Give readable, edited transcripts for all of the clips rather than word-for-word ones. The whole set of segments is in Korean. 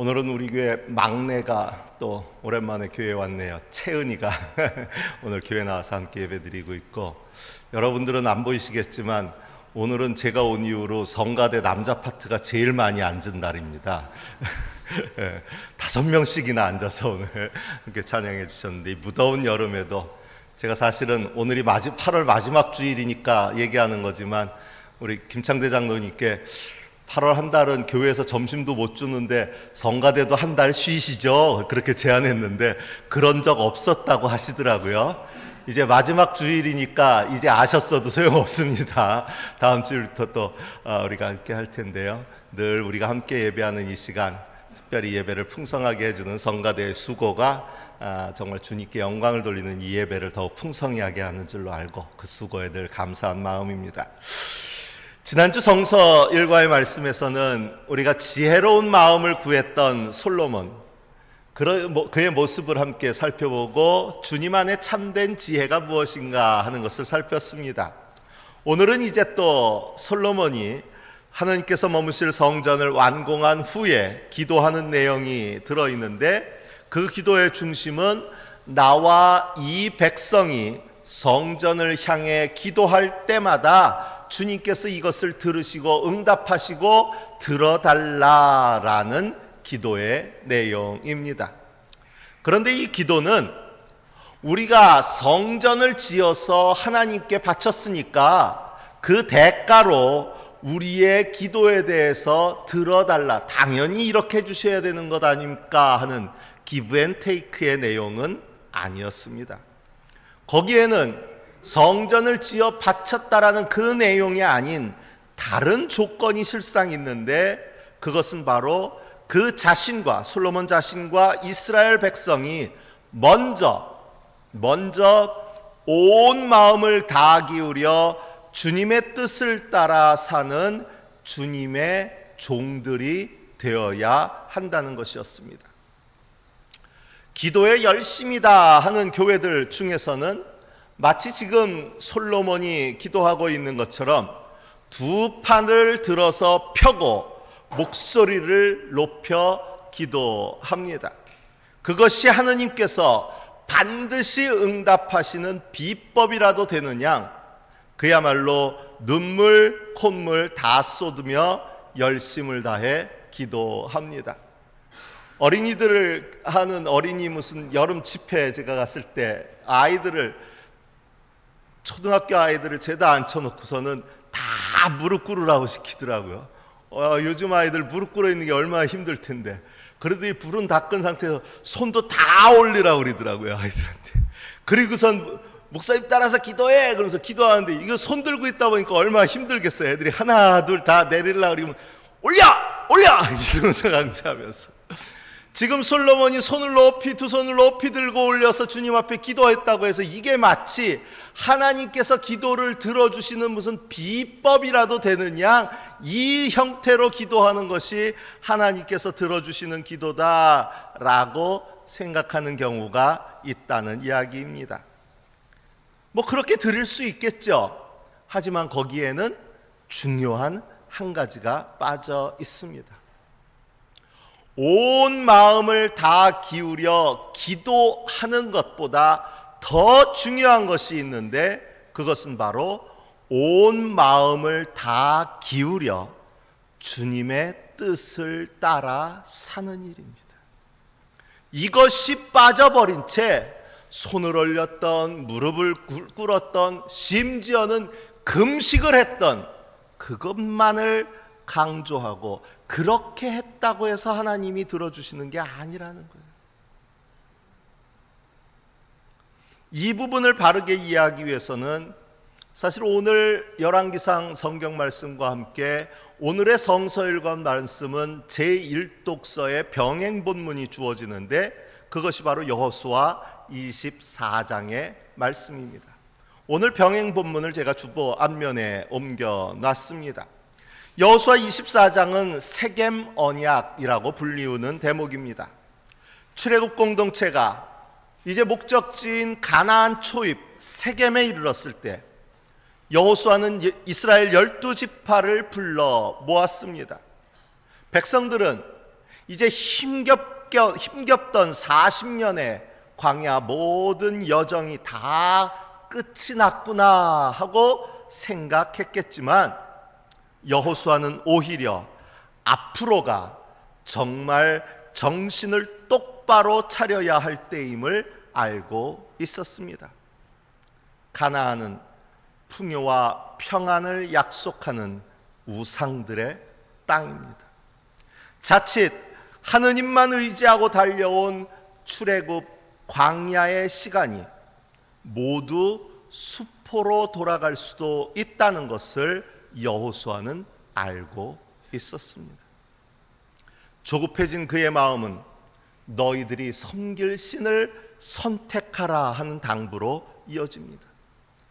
오늘은 우리 교회 막내가 또 오랜만에 교회에 왔네요. 채은이가 오늘 교회 나와서 함께 예배드리고 있고, 여러분들은 안 보이시겠지만 오늘은 제가 온 이후로 성가대 남자 파트가 제일 많이 앉은 날입니다. 5명씩이나 앉아서 오늘 이렇게 찬양해 주셨는데, 이 무더운 여름에도 제가 사실은 오늘이 8월 마지막 주일이니까 얘기하는 거지만, 우리 김창대 장로님께 8월 한 달은 교회에서 점심도 못 주는데 성가대도 한 달 쉬시죠? 그렇게 제안했는데 그런 적 없었다고 하시더라고요. 이제 마지막 주일이니까 이제 아셨어도 소용없습니다. 다음 주일부터 또 우리가 함께 할 텐데요. 늘 우리가 함께 예배하는 이 시간, 특별히 예배를 풍성하게 해주는 성가대의 수고가 정말 주님께 영광을 돌리는 이 예배를 더욱 풍성히 하게 하는 줄로 알고 그 수고에 늘 감사한 마음입니다. 지난주 성서 일과의 말씀에서는 우리가 지혜로운 마음을 구했던 솔로몬, 그의 모습을 함께 살펴보고 주님 안에 참된 지혜가 무엇인가 하는 것을 살폈습니다. 오늘은 이제 또 솔로몬이 하나님께서 머무실 성전을 완공한 후에 기도하는 내용이 들어있는데, 그 기도의 중심은 나와 이 백성이 성전을 향해 기도할 때마다 주님께서 이것을 들으시고 응답하시고 들어달라라는 기도의 내용입니다. 그런데 이 기도는 우리가 성전을 지어서 하나님께 바쳤으니까 그 대가로 우리의 기도에 대해서 들어달라, 당연히 이렇게 해주셔야 되는 것 아닙니까 하는 기브 앤 테이크의 내용은 아니었습니다. 거기에는 성전을 지어 바쳤다라는 그 내용이 아닌 다른 조건이 실상 있는데, 그것은 바로 그 자신과, 솔로몬 자신과 이스라엘 백성이 먼저 온 마음을 다 기울여 주님의 뜻을 따라 사는 주님의 종들이 되어야 한다는 것이었습니다. 기도에 열심이다 하는 교회들 중에서는 마치 지금 솔로몬이 기도하고 있는 것처럼 두 판을 들어서 펴고 목소리를 높여 기도합니다. 그것이 하느님께서 반드시 응답하시는 비법이라도 되는 양, 그야말로 눈물 콧물 다 쏟으며 열심을 다해 기도합니다. 어린이들을 하는 어린이 무슨 여름 집회 제가 갔을 때 초등학교 아이들을 죄다 앉혀놓고서는 다 무릎 꿇으라고 시키더라고요. 요즘 아이들 무릎 꿇어 있는 게 얼마나 힘들 텐데, 그래도 이 불은 닦은 상태에서 손도 다 올리라고 그러더라고요, 아이들한테. 그리고선 목사님 따라서 기도해 그러면서 기도하는데, 이거 손 들고 있다 보니까 얼마나 힘들겠어요. 애들이 하나 둘 다 내리려고 그러면 올려 이러면서 강조하면서, 지금 솔로몬이 두 손을 높이 들고 올려서 주님 앞에 기도했다고 해서 이게 마치 하나님께서 기도를 들어주시는 무슨 비법이라도 되는 양, 이 형태로 기도하는 것이 하나님께서 들어주시는 기도다라고 생각하는 경우가 있다는 이야기입니다. 그렇게 드릴 수 있겠죠. 하지만 거기에는 중요한 한 가지가 빠져 있습니다. 온 마음을 다 기울여 기도하는 것보다 더 중요한 것이 있는데, 그것은 바로 온 마음을 다 기울여 주님의 뜻을 따라 사는 일입니다. 이것이 빠져버린 채 손을 올렸던, 무릎을 꿇었던, 심지어는 금식을 했던 그것만을 강조하고, 그렇게 했다고 해서 하나님이 들어주시는 게 아니라는 거예요. 이 부분을 바르게 이해하기 위해서는 사실 오늘 열왕기상 성경 말씀과 함께 오늘의 성서일관 말씀은 제1독서의 병행 본문이 주어지는데, 그것이 바로 여호수아 24장의 말씀입니다. 오늘 병행 본문을 제가 주보 앞면에 옮겨놨습니다. 여호수아 24장은 세겜 언약이라고 불리우는 대목입니다. 출애굽 공동체가 이제 목적지인 가나안 초입 세겜에 이르렀을 때, 여호수아는 이스라엘 12지파를 불러 모았습니다. 백성들은 이제 힘겹던 40년의 광야 모든 여정이 다 끝이 났구나 하고 생각했겠지만 여호수아는 오히려 앞으로가 정말 정신을 똑바로 차려야 할 때임을 알고 있었습니다. 가나안은 풍요와 평안을 약속하는 우상들의 땅입니다. 자칫 하느님만 의지하고 달려온 출애굽 광야의 시간이 모두 수포로 돌아갈 수도 있다는 것을 여호수아는 알고 있었습니다. 조급해진 그의 마음은 너희들이 섬길 신을 선택하라 하는 당부로 이어집니다.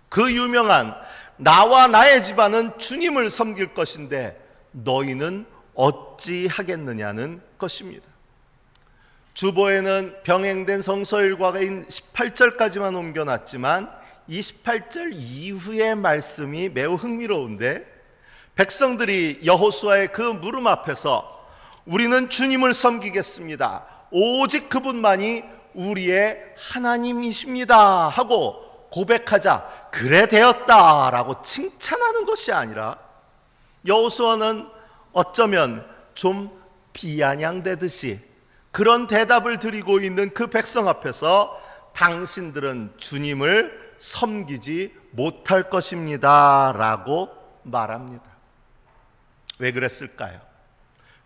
그 유명한 나와 나의 집안은 주님을 섬길 것인데 너희는 어찌 하겠느냐는 것입니다. 주보에는 병행된 성서일과인 18절까지만 옮겨놨지만 28절 이후의 말씀이 매우 흥미로운데, 백성들이 여호수아의 그 물음 앞에서 우리는 주님을 섬기겠습니다, 오직 그분만이 우리의 하나님이십니다 하고 고백하자 그래 되었다라고 칭찬하는 것이 아니라, 여호수아는 어쩌면 좀 비아냥대듯이 그런 대답을 드리고 있는 그 백성 앞에서 당신들은 주님을 섬기지 못할 것입니다 라고 말합니다. 왜 그랬을까요?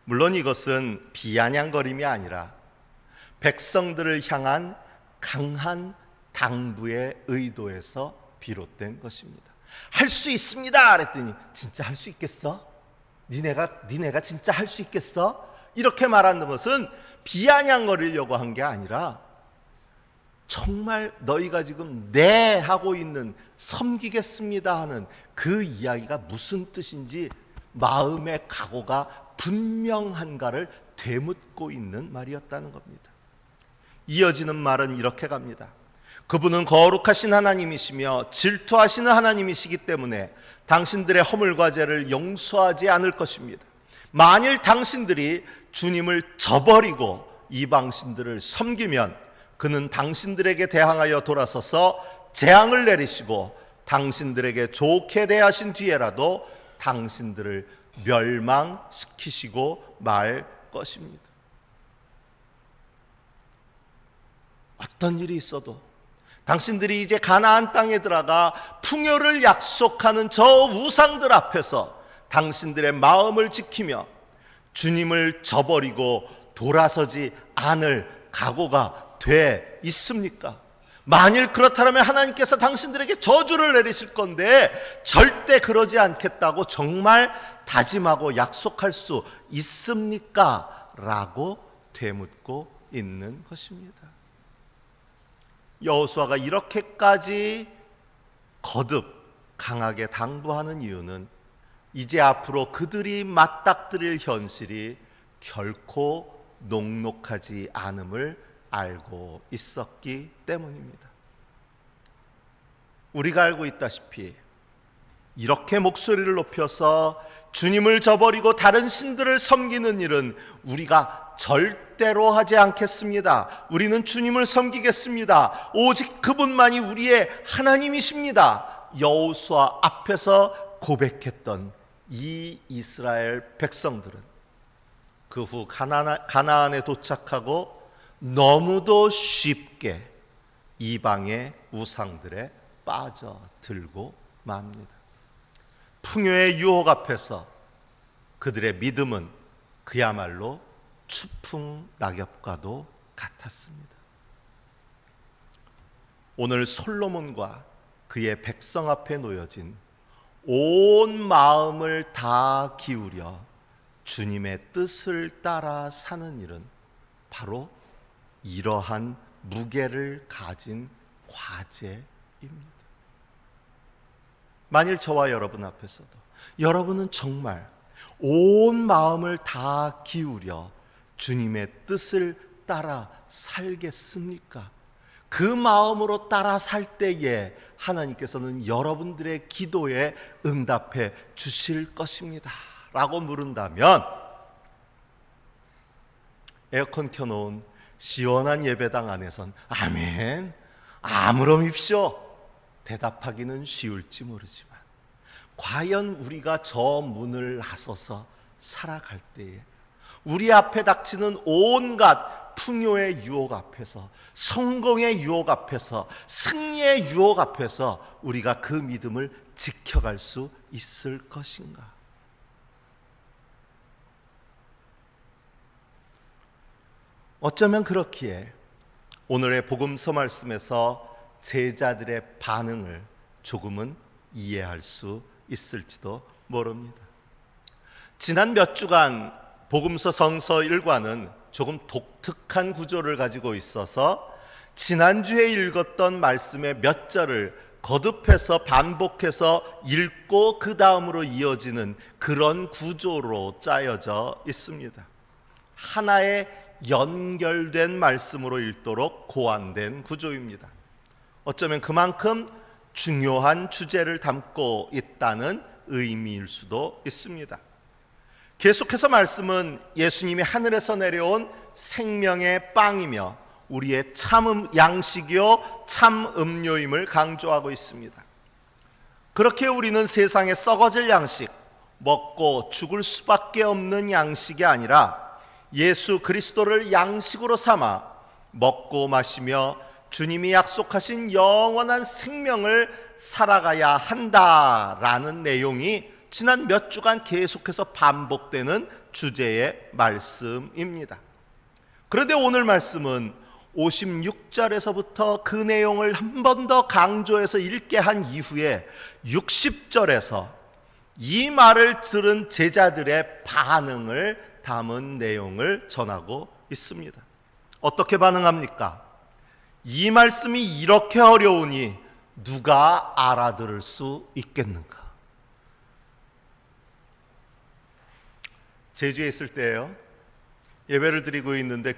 물론 이것은 비아냥거림이 아니라 백성들을 향한 강한 당부의 의도에서 비롯된 것입니다. 할 수 있습니다 그랬더니 진짜 할 수 있겠어? 니네가 진짜 할 수 있겠어? 이렇게 말하는 것은 비아냥거리려고 한 게 아니라 정말 너희가 지금 네 하고 있는 섬기겠습니다 하는 그 이야기가 무슨 뜻인지 마음의 각오가 분명한가를 되묻고 있는 말이었다는 겁니다. 이어지는 말은 이렇게 갑니다. 그분은 거룩하신 하나님이시며 질투하시는 하나님이시기 때문에 당신들의 허물과 죄를 용서하지 않을 것입니다. 만일 당신들이 주님을 저버리고 이방신들을 섬기면 그는 당신들에게 대항하여 돌아서서 재앙을 내리시고 당신들에게 좋게 대하신 뒤에라도 당신들을 멸망시키시고 말 것입니다. 어떤 일이 있어도 당신들이 이제 가나안 땅에 들어가 풍요를 약속하는 저 우상들 앞에서 당신들의 마음을 지키며 주님을 저버리고 돌아서지 않을 각오가 돼 있습니까? 만일 그렇다면 하나님께서 당신들에게 저주를 내리실 건데 절대 그러지 않겠다고 정말 다짐하고 약속할 수 있습니까? 라고 되묻고 있는 것입니다. 여호수아가 이렇게까지 거듭 강하게 당부하는 이유는 이제 앞으로 그들이 맞닥뜨릴 현실이 결코 녹록하지 않음을 알고 있었기 때문입니다. 우리가 알고 있다시피 이렇게 목소리를 높여서 주님을 저버리고 다른 신들을 섬기는 일은 우리가 절대로 하지 않겠습니다. 우리는 주님을 섬기겠습니다. 오직 그분만이 우리의 하나님이십니다. 여호수아 앞에서 고백했던 이 이스라엘 백성들은 그 후 가나안에 도착하고 너무도 쉽게 이방의 우상들에 빠져들고 맙니다. 풍요의 유혹 앞에서 그들의 믿음은 그야말로 추풍 낙엽과도 같았습니다. 오늘 솔로몬과 그의 백성 앞에 놓여진 온 마음을 다 기울여 주님의 뜻을 따라 사는 일은 바로 이러한 무게를 가진 과제입니다. 만일 저와 여러분 앞에서도 여러분은 정말 온 마음을 다 기울여 주님의 뜻을 따라 살겠습니까? 그 마음으로 따라 살 때에 하나님께서는 여러분들의 기도에 응답해 주실 것입니다 라고 물은다면 에어컨 켜놓은 시원한 예배당 안에선 아멘, 아무렴입시오 대답하기는 쉬울지 모르지만, 과연 우리가 저 문을 나서서 살아갈 때에 우리 앞에 닥치는 온갖 풍요의 유혹 앞에서, 성공의 유혹 앞에서, 승리의 유혹 앞에서 우리가 그 믿음을 지켜갈 수 있을 것인가? 어쩌면 그렇기에 오늘의 복음서 말씀에서 제자들의 반응을 조금은 이해할 수 있을지도 모릅니다. 지난 몇 주간 복음서 성서 1과는 조금 독특한 구조를 가지고 있어서 지난주에 읽었던 말씀의 몇 절을 거듭해서 반복해서 읽고 그 다음으로 이어지는 그런 구조로 짜여져 있습니다. 하나의 연결된 말씀으로 읽도록 고안된 구조입니다. 어쩌면 그만큼 중요한 주제를 담고 있다는 의미일 수도 있습니다. 계속해서 말씀은 예수님이 하늘에서 내려온 생명의 빵이며 우리의 참 양식이요 참 음료임을 강조하고 있습니다. 그렇게 우리는 세상에 썩어질 양식, 먹고 죽을 수밖에 없는 양식이 아니라 예수 그리스도를 양식으로 삼아 먹고 마시며 주님이 약속하신 영원한 생명을 살아가야 한다라는 내용이 지난 몇 주간 계속해서 반복되는 주제의 말씀입니다. 그런데 오늘 말씀은 56절에서부터 그 내용을 한 번 더 강조해서 읽게 한 이후에 60절에서 이 말을 들은 제자들의 반응을 담은 내용을 전하고 있습니다. 어떻게 반응합니까? 이 말씀이 이렇게 어려우니 누가 알아들을 수 있겠는가? 제주에 있을 때예요. 예배를 드리고 있는데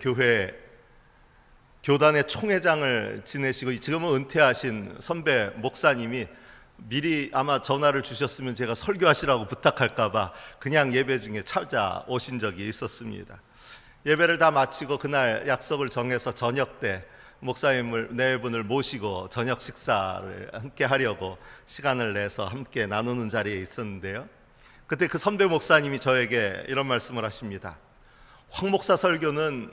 교단의 총회장을 지내시고 지금은 은퇴하신 선배 목사님이 미리 아마 전화를 주셨으면 제가 설교하시라고 부탁할까 봐 그냥 예배 중에 찾아오신 적이 있었습니다. 예배를 다 마치고 그날 약속을 정해서 저녁 때 목사님을 네 분을 모시고 저녁 식사를 함께 하려고 시간을 내서 함께 나누는 자리에 있었는데요. 그때 그 선배 목사님이 저에게 이런 말씀을 하십니다. 황 목사 설교는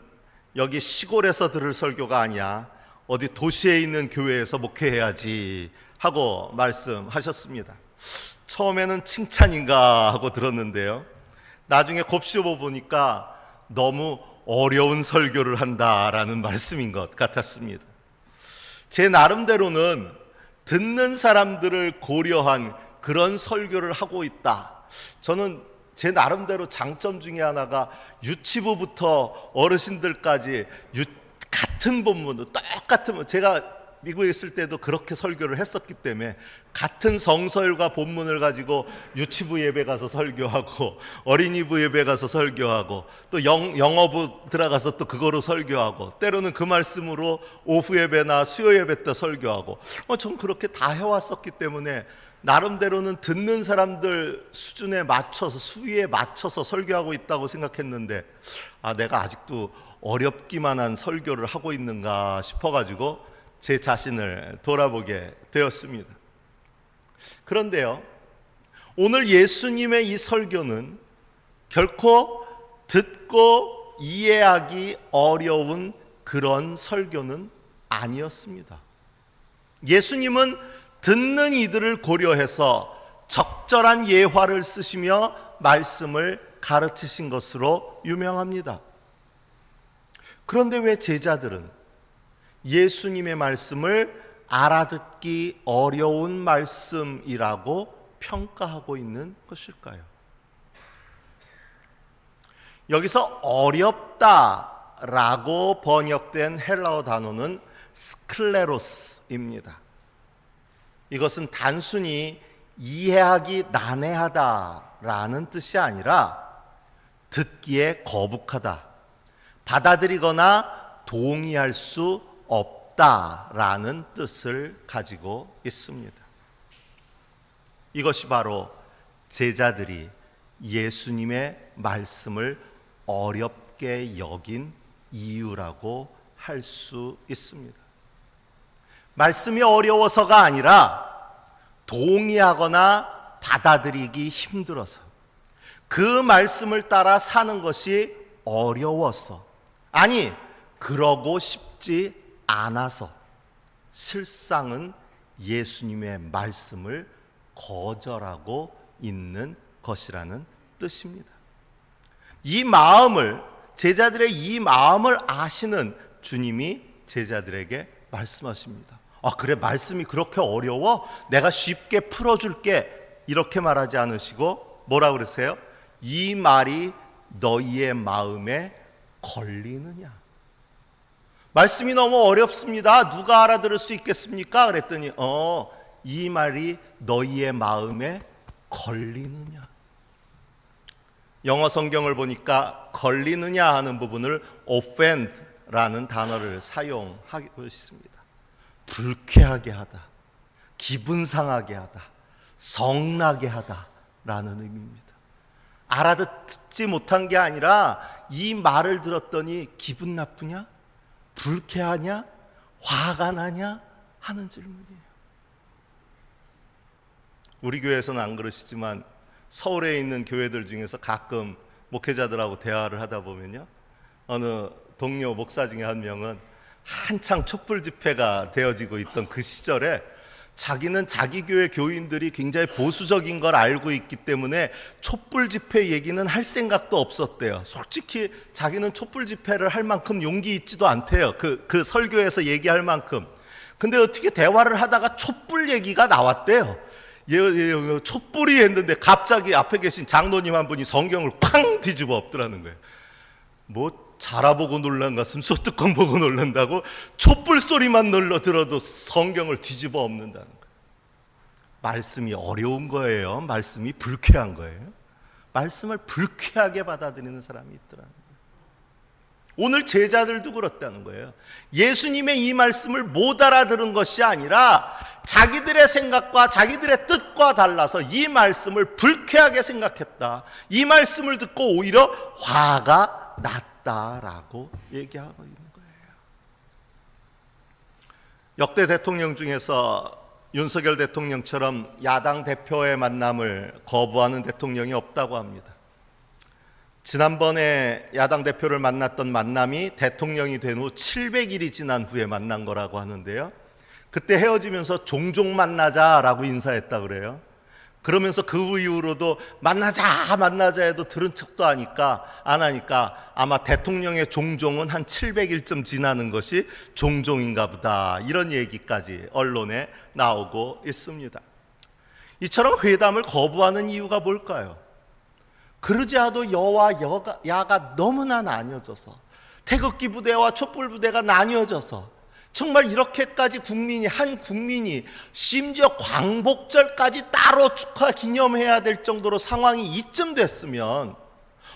여기 시골에서 들을 설교가 아니야. 어디 도시에 있는 교회에서 목회해야지 하고 말씀하셨습니다. 처음에는 칭찬인가 하고 들었는데요. 나중에 곱씹어 보니까 너무 어려운 설교를 한다라는 말씀인 것 같았습니다. 제 나름대로는 듣는 사람들을 고려한 그런 설교를 하고 있다. 저는 제 나름대로 장점 중에 하나가 유치부부터 어르신들까지 같은 본문도 똑같은, 제가 미국에 있을 때도 그렇게 설교를 했었기 때문에 같은 성서율과 본문을 가지고 유치부 예배 가서 설교하고 어린이부 예배 가서 설교하고 또 영어부 들어가서 또 그거로 설교하고 때로는 그 말씀으로 오후 예배나 수요 예배 때 설교하고 전 그렇게 다 해왔었기 때문에 나름대로는 듣는 사람들 수준에 맞춰서 수위에 맞춰서 설교하고 있다고 생각했는데 내가 아직도 어렵기만 한 설교를 하고 있는가 싶어가지고 제 자신을 돌아보게 되었습니다. 그런데요, 오늘 예수님의 이 설교는 결코 듣고 이해하기 어려운 그런 설교는 아니었습니다. 예수님은 듣는 이들을 고려해서 적절한 예화를 쓰시며 말씀을 가르치신 것으로 유명합니다. 그런데 왜 제자들은 예수님의 말씀을 알아듣기 어려운 말씀이라고 평가하고 있는 것일까요? 여기서 어렵다라고 번역된 헬라어 단어는 스클레로스입니다. 이것은 단순히 이해하기 난해하다라는 뜻이 아니라 듣기에 거북하다, 받아들이거나 동의할 수 없다라는 뜻을 가지고 있습니다. 이것이 바로 제자들이 예수님의 말씀을 어렵게 여긴 이유라고 할 수 있습니다. 말씀이 어려워서가 아니라 동의하거나 받아들이기 힘들어서, 그 말씀을 따라 사는 것이 어려워서, 아니 그러고 싶지 않아서 실상은 예수님의 말씀을 거절하고 있는 것이라는 뜻입니다. 이 마음을, 제자들의 이 마음을 아시는 주님이 제자들에게 말씀하십니다. 아, 그래, 말씀이 그렇게 어려워? 내가 쉽게 풀어줄게. 이렇게 말하지 않으시고 뭐라 그러세요? 이 말이 너희의 마음에 걸리느냐? 말씀이 너무 어렵습니다. 누가 알아들을 수 있겠습니까? 그랬더니 이 말이 너희의 마음에 걸리느냐? 영어 성경을 보니까 걸리느냐 하는 부분을 offend라는 단어를 사용하고 있습니다. 불쾌하게 하다, 기분 상하게 하다, 성나게 하다라는 의미입니다. 알아듣지 못한 게 아니라 이 말을 들었더니 기분 나쁘냐? 불쾌하냐? 화가 나냐? 하는 질문이에요. 우리 교회에서는 안 그러시지만 서울에 있는 교회들 중에서 가끔 목회자들하고 대화를 하다 보면요, 어느 동료 목사 중에 한 명은 한창 촛불 집회가 되어지고 있던 그 시절에 자기는 자기 교회 교인들이 굉장히 보수적인 걸 알고 있기 때문에 촛불 집회 얘기는 할 생각도 없었대요. 솔직히 자기는 촛불 집회를 할 만큼 용기 있지도 않대요. 그 설교에서 얘기할 만큼. 근데 어떻게 대화를 하다가 촛불 얘기가 나왔대요. 촛불이 했는데 갑자기 앞에 계신 장로님 한 분이 성경을 쾅 뒤집어 엎더라는 거예요. 뭐 자라보고 놀란 것은 소뚜껑 보고 놀란다고 촛불 소리만 들어도 성경을 뒤집어 엎는다는 거예요. 말씀이 어려운 거예요? 말씀이 불쾌한 거예요? 말씀을 불쾌하게 받아들이는 사람이 있더라는 거예요. 오늘 제자들도 그렇다는 거예요. 예수님의 이 말씀을 못 알아들은 것이 아니라 자기들의 생각과 자기들의 뜻과 달라서 이 말씀을 불쾌하게 생각했다. 이 말씀을 듣고 오히려 화가 났다라고 얘기하고 있는 거예요. 역대 대통령 중에서 윤석열 대통령처럼 야당 대표의 만남을 거부하는 대통령이 없다고 합니다. 지난번에 야당 대표를 만났던 만남이 대통령이 된 후 700일이 지난 후에 만난 거라고 하는데요, 그때 헤어지면서 종종 만나자라고 인사했다 그래요. 그러면서 그 이후로도 만나자 해도 들은 척도 안 하니까 아마 대통령의 종종은 한 700일쯤 지나는 것이 종종인가 보다, 이런 얘기까지 언론에 나오고 있습니다. 이처럼 회담을 거부하는 이유가 뭘까요? 그러지 않아도 여와 야가 너무나 나뉘어져서, 태극기 부대와 촛불 부대가 나뉘어져서 정말 이렇게까지 한 국민이 심지어 광복절까지 따로 축하 기념해야 될 정도로 상황이 이쯤 됐으면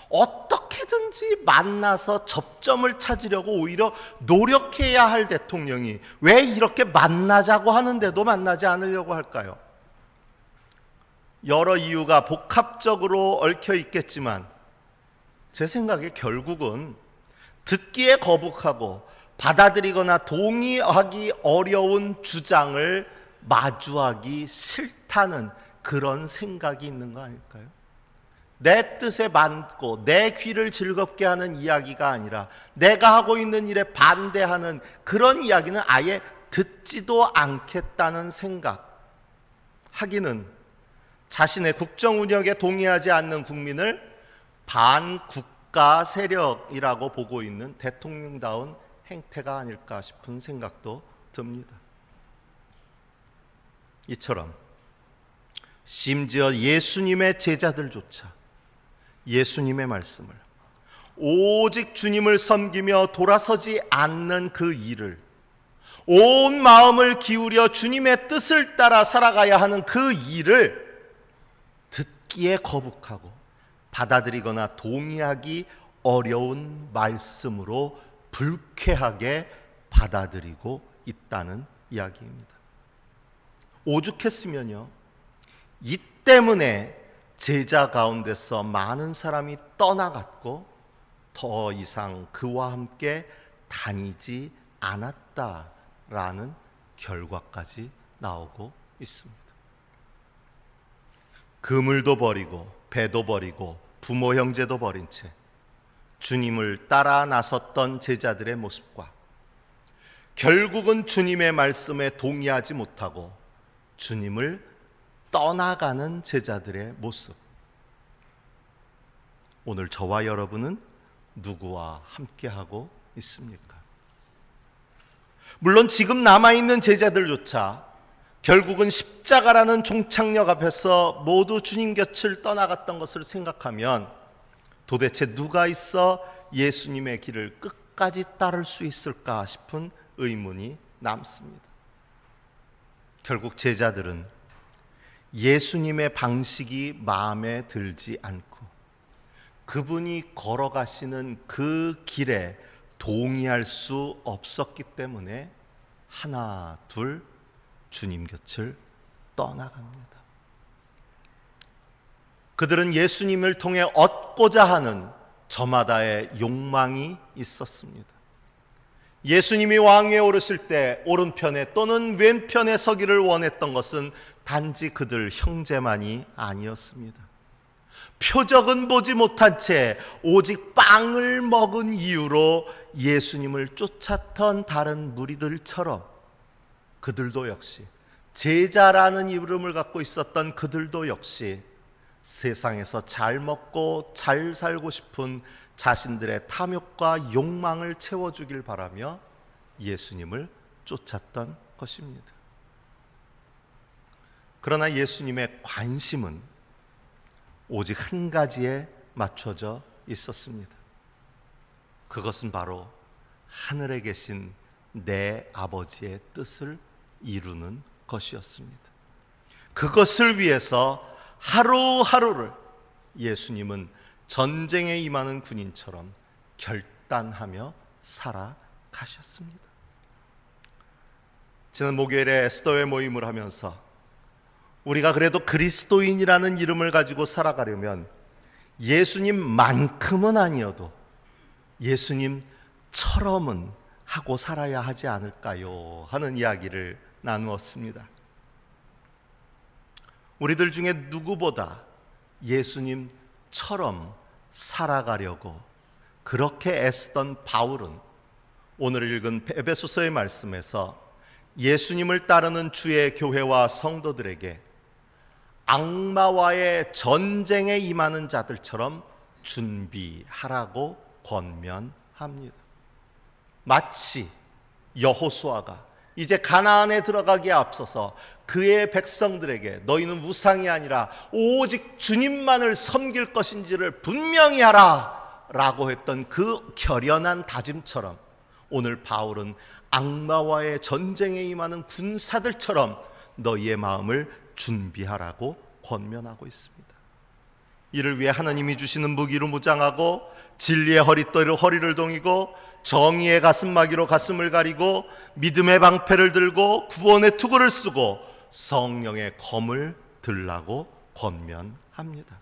어떻게든지 만나서 접점을 찾으려고 오히려 노력해야 할 대통령이 왜 이렇게 만나자고 하는데도 만나지 않으려고 할까요? 여러 이유가 복합적으로 얽혀 있겠지만 제 생각에 결국은 듣기에 거북하고 받아들이거나 동의하기 어려운 주장을 마주하기 싫다는 그런 생각이 있는 거 아닐까요? 내 뜻에 맞고 내 귀를 즐겁게 하는 이야기가 아니라 내가 하고 있는 일에 반대하는 그런 이야기는 아예 듣지도 않겠다는 생각. 하기는 자신의 국정 운영에 동의하지 않는 국민을 반국가 세력이라고 보고 있는 대통령다운 행태가 아닐까 싶은 생각도 듭니다. 이처럼 심지어 예수님의 제자들조차 예수님의 말씀을, 오직 주님을 섬기며 돌아서지 않는 그 일을, 온 마음을 기울여 주님의 뜻을 따라 살아가야 하는 그 일을 듣기에 거북하고 받아들이거나 동의하기 어려운 말씀으로 불쾌하게 받아들이고 있다는 이야기입니다. 오죽했으면요, 이 때문에 제자 가운데서 많은 사람이 떠나갔고 더 이상 그와 함께 다니지 않았다라는 결과까지 나오고 있습니다. 그물도 버리고 배도 버리고 부모 형제도 버린 채 주님을 따라 나섰던 제자들의 모습과 결국은 주님의 말씀에 동의하지 못하고 주님을 떠나가는 제자들의 모습, 오늘 저와 여러분은 누구와 함께하고 있습니까? 물론 지금 남아있는 제자들조차 결국은 십자가라는 종착역 앞에서 모두 주님 곁을 떠나갔던 것을 생각하면 도대체 누가 있어 예수님의 길을 끝까지 따를 수 있을까 싶은 의문이 남습니다. 결국 제자들은 예수님의 방식이 마음에 들지 않고 그분이 걸어가시는 그 길에 동의할 수 없었기 때문에 하나 둘 주님 곁을 떠나갑니다. 그들은 예수님을 통해 얻고자 하는 저마다의 욕망이 있었습니다. 예수님이 왕위에 오르실 때 오른편에 또는 왼편에 서기를 원했던 것은 단지 그들 형제만이 아니었습니다. 표적은 보지 못한 채 오직 빵을 먹은 이유로 예수님을 쫓았던 다른 무리들처럼 그들도 역시, 제자라는 이름을 갖고 있었던 그들도 역시 세상에서 잘 먹고 잘 살고 싶은 자신들의 탐욕과 욕망을 채워주길 바라며 예수님을 쫓았던 것입니다. 그러나 예수님의 관심은 오직 한 가지에 맞춰져 있었습니다. 그것은 바로 하늘에 계신 내 아버지의 뜻을 이루는 것이었습니다. 그것을 위해서 하루하루를 예수님은 전쟁에 임하는 군인처럼 결단하며 살아가셨습니다. 지난 목요일에 에스더의 모임을 하면서 우리가 그래도 그리스도인이라는 이름을 가지고 살아가려면 예수님만큼은 아니어도 예수님처럼은 하고 살아야 하지 않을까요? 하는 이야기를 나누었습니다. 우리들 중에 누구보다 예수님처럼 살아가려고 그렇게 애쓰던 바울은 오늘 읽은 에베소서의 말씀에서 예수님을 따르는 주의 교회와 성도들에게 악마와의 전쟁에 임하는 자들처럼 준비하라고 권면합니다. 마치 여호수아가 이제 가나안에 들어가기에 앞서서 그의 백성들에게 너희는 우상이 아니라 오직 주님만을 섬길 것인지를 분명히 하라 라고 했던 그 결연한 다짐처럼 오늘 바울은 악마와의 전쟁에 임하는 군사들처럼 너희의 마음을 준비하라고 권면하고 있습니다. 이를 위해 하나님이 주시는 무기로 무장하고 진리의 허리띠로 허리를 동이고 정의의 가슴막이로 가슴을 가리고 믿음의 방패를 들고 구원의 투구를 쓰고 성령의 검을 들라고 권면합니다.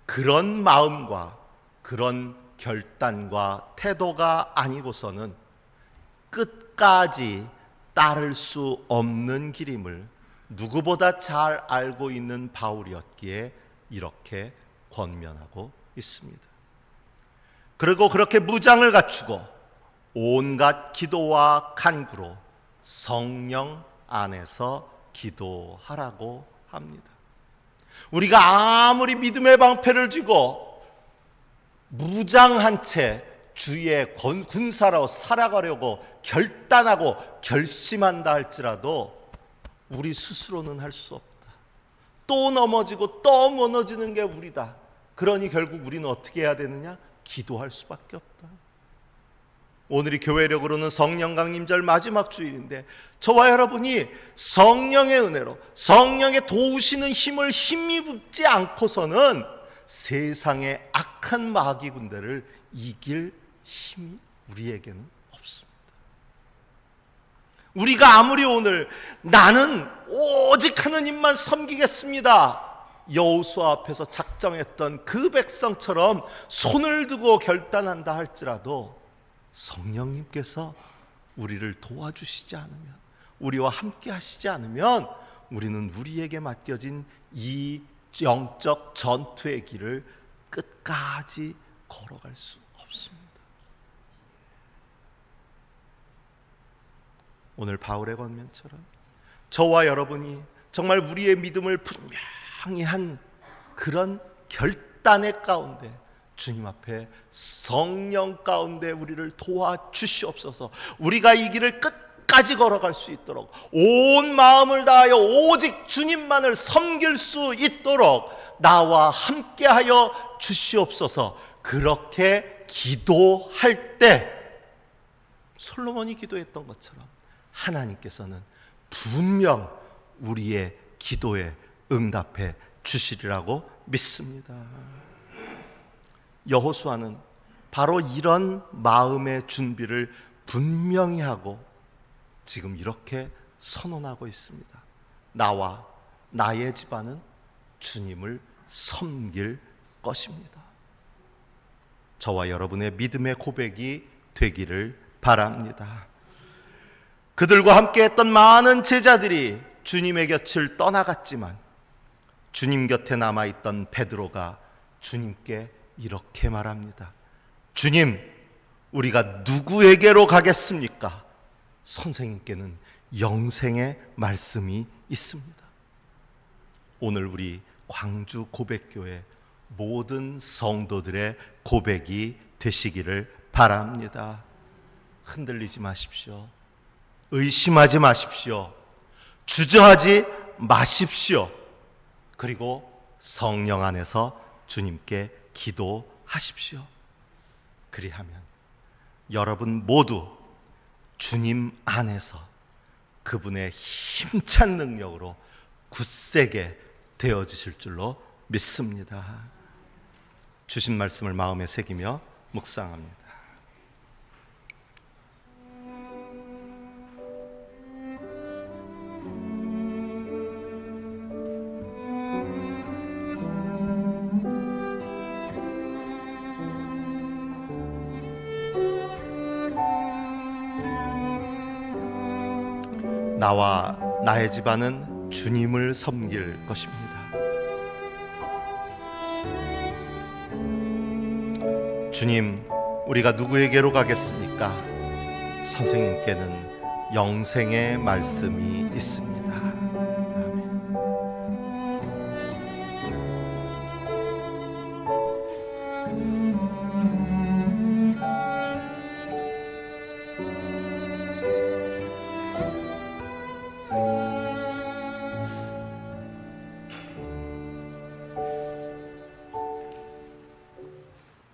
그런 마음과 그런 결단과 태도가 아니고서는 끝까지 따를 수 없는 길임을 누구보다 잘 알고 있는 바울이었기에 이렇게 권면하고 있습니다. 그리고 그렇게 무장을 갖추고 온갖 기도와 간구로 성령 안에서 기도하라고 합니다. 우리가 아무리 믿음의 방패를 쥐고 무장한 채 주의 군사로 살아가려고 결단하고 결심한다 할지라도 우리 스스로는 할 수 없다. 또 넘어지고 또 무너지는 게 우리다. 그러니 결국 우리는 어떻게 해야 되느냐? 기도할 수밖에 없다. 오늘이 교회력으로는 성령 강림절 마지막 주일인데 저와 여러분이 성령의 은혜로 성령의 도우시는 힘을 힘입지 않고서는 세상의 악한 마귀 군대를 이길 힘이 우리에게는 없습니다. 우리가 아무리 오늘 나는 오직 하느님만 섬기겠습니다 여호수아 앞에서 작정했던 그 백성처럼 손을 두고 결단한다 할지라도 성령님께서 우리를 도와주시지 않으면, 우리와 함께 하시지 않으면 우리는 우리에게 맡겨진 이 영적 전투의 길을 끝까지 걸어갈 수 없습니다. 오늘 바울의 권면처럼 저와 여러분이 정말 우리의 믿음을 분명히 한 그런 결단의 가운데 주님 앞에 성령 가운데 우리를 도와주시옵소서. 우리가 이 길을 끝까지 걸어갈 수 있도록, 온 마음을 다하여 오직 주님만을 섬길 수 있도록 나와 함께하여 주시옵소서. 그렇게 기도할 때 솔로몬이 기도했던 것처럼 하나님께서는 분명 우리의 기도에 응답해 주시리라고 믿습니다. 여호수아는 바로 이런 마음의 준비를 분명히 하고 지금 이렇게 선언하고 있습니다. 나와 나의 집안은 주님을 섬길 것입니다. 저와 여러분의 믿음의 고백이 되기를 바랍니다. 그들과 함께 했던 많은 제자들이 주님의 곁을 떠나갔지만 주님 곁에 남아있던 베드로가 주님께 이렇게 말합니다. 주님, 우리가 누구에게로 가겠습니까? 선생님께는 영생의 말씀이 있습니다. 오늘 우리 광주 고백교회 모든 성도들의 고백이 되시기를 바랍니다. 흔들리지 마십시오. 의심하지 마십시오. 주저하지 마십시오. 그리고 성령 안에서 주님께 기도하십시오. 그리하면 여러분 모두 주님 안에서 그분의 힘찬 능력으로 굳세게 되어지실 줄로 믿습니다. 주신 말씀을 마음에 새기며 묵상합니다. 나와 나의 집안은 주님을 섬길 것입니다. 주님, 우리가 누구에게로 가겠습니까? 선생님께는 영생의 말씀이 있습니다.